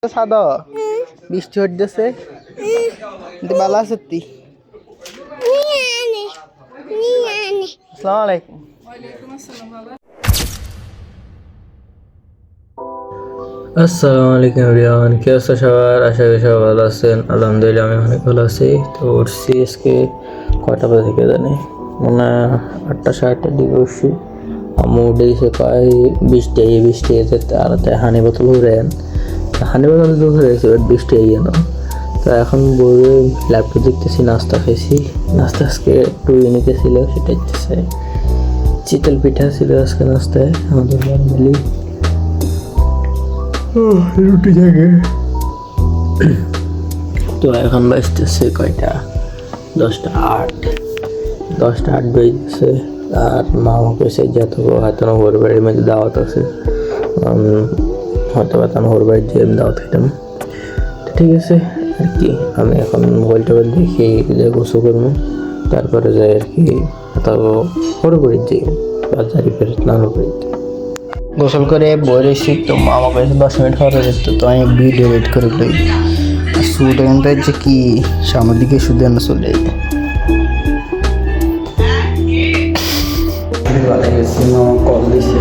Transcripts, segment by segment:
সাদা বৃষ্টি হচ্ছে ভালো আছে তুই আসসালামু আলাইকুম। আসসালামু আলাইকুম এভরিওয়ান, কি অবস্থা সবার? আশা করি সবাই ভালো আছেন। আলহামদুলিল্লাহ আমি অনেক ভালো আছি। তো উঠছি আজকে কয়টা বাজে থেকে জানি, মনে হয় 8টা 8:30 দিকে উঠছি। আম্মু উঠে গেছে প্রায় বৃষ্টি যেতে আর হানি বোতল ঘুরেন হানি বোতল তো ঘুরে গেছে, বৃষ্টি গেল। তো এখন বই ল্যাপটপ দেখতেছি, নাস্তা খাইছি। নাস্তা আজকে একটু ইউনিকে ছিল, সেটা হচ্ছে চিতল পিঠা ছিল আজকে নাস্তায় আমাদের মিলি রুটি থাকে। তো এখন বাজতেছে কয়টা, 10টা 8 বেজেছে। আর মামা কেছে যত হয়তো ওর বাড়ির মধ্যে দাওয়াত আছে, হয়তো ওর বাড়ির দিয়ে আমি দাওয়াত খেতাম। তো ঠিক আছে আর কি, আমি এখন মোবাইলটা দেখি যে গোসল করবো, তারপরে যাই আর কি ওর বাড়ির যে বাজারি ফেরত নানুর বাড়িতে গোসল করে বই রয়েছি। তো মামা কাছে 10 মিনিট হওয়া যেত, তো আমি ভিডিও এডিট করে দিই। শুট এখানটা হচ্ছে কি সামনের দিকে শুধু না চলে যাই। কল দিছে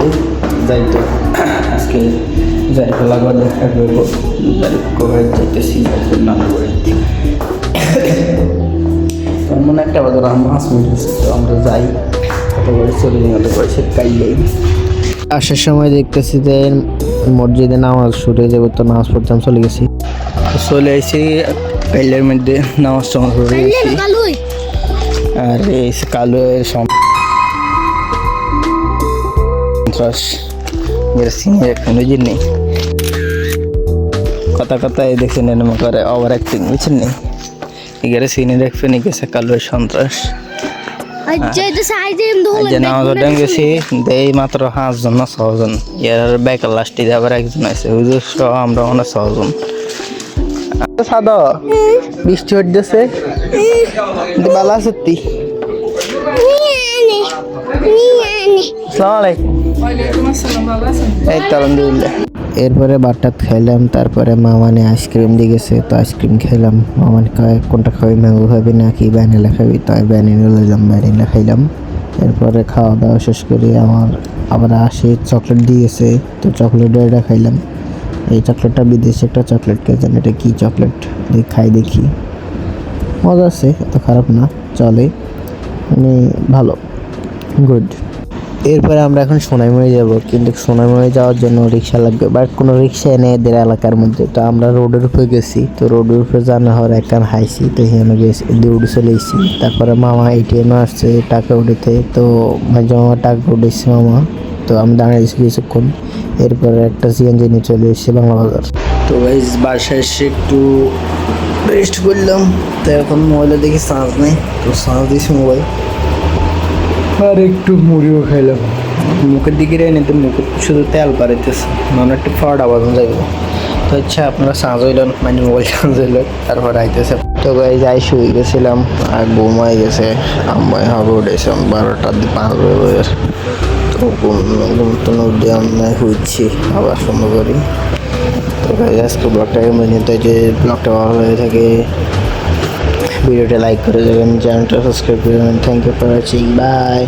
যাইতো আজকে যাই লাগা দেখা করবো, যাইতেছি নাম করে এমন একটা বাজার 5 মিনিট হচ্ছে। তো আমরা যাই হাতে করে চলে যাই, হাতে করে সে কাই যাই। আসার সময় দেখতেছি যে মসজিদে নামাজ শুরু হয়ে যাবে, তো নামাজ পড়তে চলে গেছি। চলে আসি কাইলের মধ্যে নামাজ টামাজ পড়ে গেছি। আর এই কালো এর সন্ত্রাস নেই কথায় দেখছেন এরকম করে ওভার অ্যাক্টিং, বুঝছেন নি? এগারে সিনে দেখবেন গেছে কালো সন্ত্রাস। গেছি দেই মাত্র 5 জন না 6 জন, এর ব্যাক লাস্টে আবার একজন আছে, হুজুর সহ আমরা অনেক 6 জন। সাদা বৃষ্টি হচ্ছে ভালো আছে তুই? আসসালামু আলাইকুম। এই তো আলহামদুলিল্লাহ। এরপরে বাটাত খাইলাম, তারপরে মামানে আইসক্রিম দিয়ে গেছে, তো আইসক্রিম খেলাম। মামানে কোনটা খাবি, ম্যাঙ্গো খাবি নাকি ভ্যানিলা খাবি? তাই ভ্যানিলা লইলাম, ভ্যানিলা খাইলাম। এরপরে খাওয়া দাওয়া শেষ করে আবার আসে চকলেট দিয়েছে, তো চকলেট এটা খাইলাম। এই চকলেটটা বিদেশি একটা চকলেট, কে জানি এটা কী চকলেট, খাই দেখি। মজা আছে, এত খারাপ না, চলে, মানে ভালো, গুড। এরপরে আমরা এখন সোনাইমুড়ি যাব, কিন্তু সোনাইমুড়ি যাওয়ার জন্য রিক্সা লাগবে, বাট কোনো রিক্সা এনে এদের এলাকার মধ্যে। তো আমরা রোডের উপরে গেছি, তো রোডের উপরে জানা হওয়ার একখান হাইছি, তো এখানে গেছি, দৌড়ে চলে এসেছি। তারপরে মামা এটিএমে আসছে টাকা উঠেতে, তো মামা টাকা উঠেছে মামা, তো আমি দাঁড়িয়েছি কিছুক্ষণ। এরপরে একটা সিএনজি নিয়ে চলে এসেছি বাংলা বাজার। তো গাইস বাসায় এসে একটু রেস্ট করলাম। তো এখন মোবাইলে দেখি চার্জ নেই, তো চার্জ দিয়েছি মোবাইল, আর একটু মুড়িও খাইলাম। মুখের দিকে রেনে তো মুখে শুধু তেল পাড়াইতেছে, মানে একটু ফাটা বাজানো যাবে। তো আচ্ছা আপনারা চার্জ হইলেন, মানে মোবাইল চার্জ হইলেন, তারপর আইতেছে। তো গাই যাই শুয়ে গেছিলাম আর ঘুমাই গেছে। আম্মাই হবে উঠেছিলাম 12টা 5 তো ঘুমটুন উঠে আমি হইছি আবার সুন্দর করি। তো গাই আজকে ব্লগটা এমনিতে, যে ব্লগটা ভালো হয়ে থাকে ভিডিওটা লাইক করে দেবেন, চ্যানেলটা সাবস্ক্রাইব করে দেবেন। Thank you for watching, by.